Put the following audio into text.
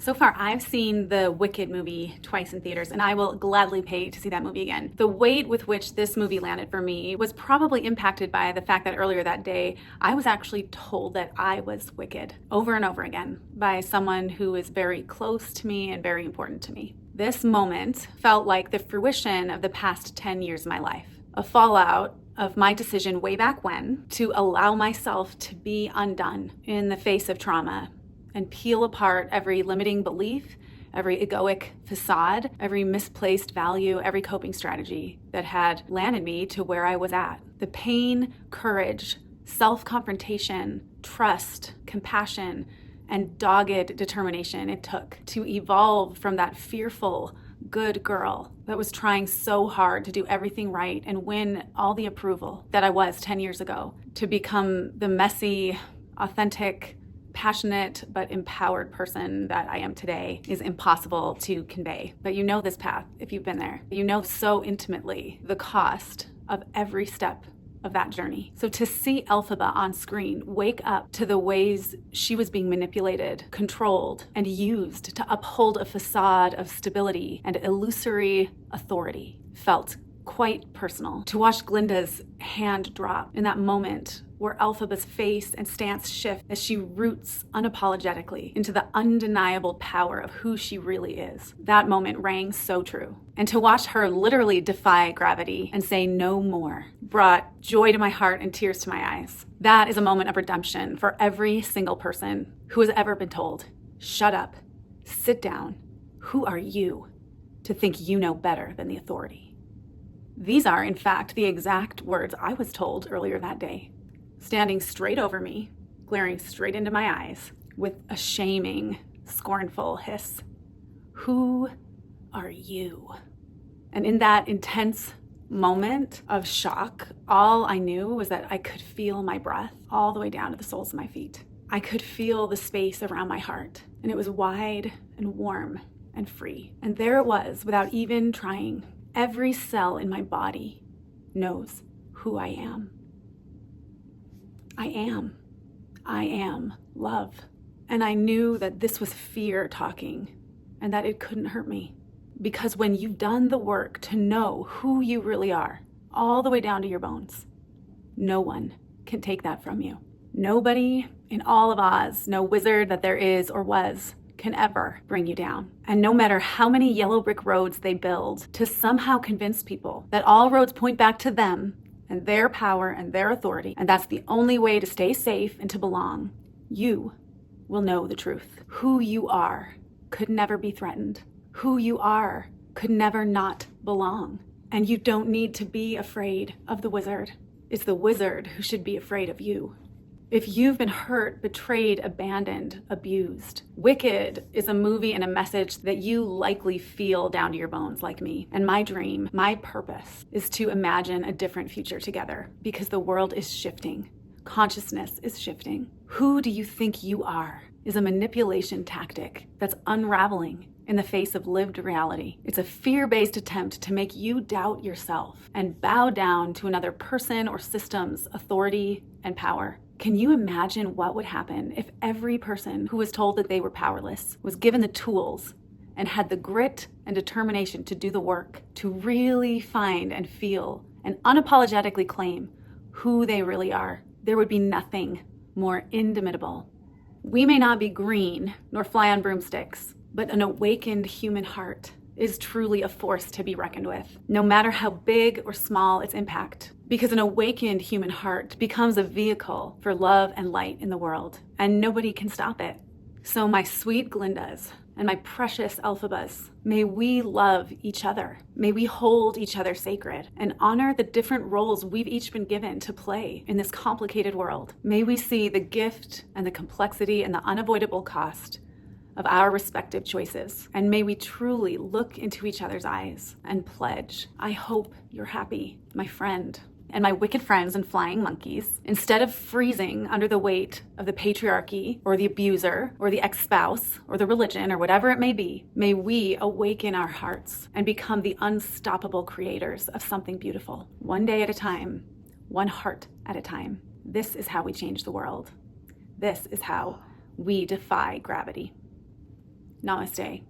So far, I've seen the Wicked movie twice in theaters, and I will gladly pay to see that movie again. The weight with which this movie landed for me was probably impacted by the fact that earlier that day, I was actually told that I was wicked over and over again by someone who is very close to me and very important to me. This moment felt like the fruition of the past 10 years of my life, a fallout of my decision way back when to allow myself to be undone in the face of trauma and peel apart every limiting belief, every egoic facade, every misplaced value, every coping strategy that had landed me to where I was at. The pain, courage, self-confrontation, trust, compassion, and dogged determination it took to evolve from that fearful, good girl that was trying so hard to do everything right and win all the approval that I was 10 years ago, to become the messy, authentic, passionate but empowered person that I am today is impossible to convey. But you know this path if you've been there. You know so intimately the cost of every step of that journey. So to see Elphaba on screen wake up to the ways she was being manipulated, controlled, and used to uphold a facade of stability and illusory authority felt quite personal. To watch Glindas' hand drop in that moment where Elphabas' face and stance shift as she roots unapologetically into the undeniable power of who she really is. That moment rang so true. And to watch her literally defy gravity and say no more brought joy to my heart and tears to my eyes. That is a moment of redemption for every single person who has ever been told, shut up, sit down, who are you to think you know better than the authority? These are, in fact, the exact words I was told earlier that day. Standing straight over me, glaring straight into my eyes with a shaming, scornful hiss. Who are you? And in that intense moment of shock, all I knew was that I could feel my breath all the way down to the soles of my feet. I could feel the space around my heart, and it was wide and warm and free. And there it was, without even trying. Every cell in my body knows who I am. I am love. And I knew that this was fear talking and that it couldn't hurt me. Because when you've done the work to know who you really are, all the way down to your bones, no one can take that from you. Nobody in all of Oz, no wizard that there is or was, can ever bring you down. And no matter how many yellow brick roads they build to somehow convince people that all roads point back to them and their power and their authority, and that's the only way to stay safe and to belong, you will know the truth. Who you are could never be threatened. Who you are could never not belong. And you don't need to be afraid of the wizard. It's the wizard who should be afraid of you. If you've been hurt, betrayed, abandoned, abused, Wicked is a movie and a message that you likely feel down to your bones like me. And my dream, my purpose, is to imagine a different future together because the world is shifting. Consciousness is shifting. Who do you think you are is a manipulation tactic that's unraveling in the face of lived reality. It's a fear-based attempt to make you doubt yourself and bow down to another person or system's authority and power. Can you imagine what would happen if every person who was told that they were powerless was given the tools and had the grit and determination to do the work, to really find and feel and unapologetically claim who they really are? There would be nothing more indomitable. We may not be green nor fly on broomsticks, but an awakened human heart is truly a force to be reckoned with, no matter how big or small its impact. Because an awakened human heart becomes a vehicle for love and light in the world, and nobody can stop it. So my sweet Glindas and my precious Elphabas, may we love each other. May we hold each other sacred and honor the different roles we've each been given to play in this complicated world. May we see the gift and the complexity and the unavoidable cost of our respective choices. And may we truly look into each other's eyes and pledge, I hope you're happy, my friend, and my wicked friends and flying monkeys. Instead of freezing under the weight of the patriarchy or the abuser or the ex-spouse or the religion or whatever it may be, may we awaken our hearts and become the unstoppable creators of something beautiful. One day at a time, one heart at a time. This is how we change the world. This is how we defy gravity. Namaste.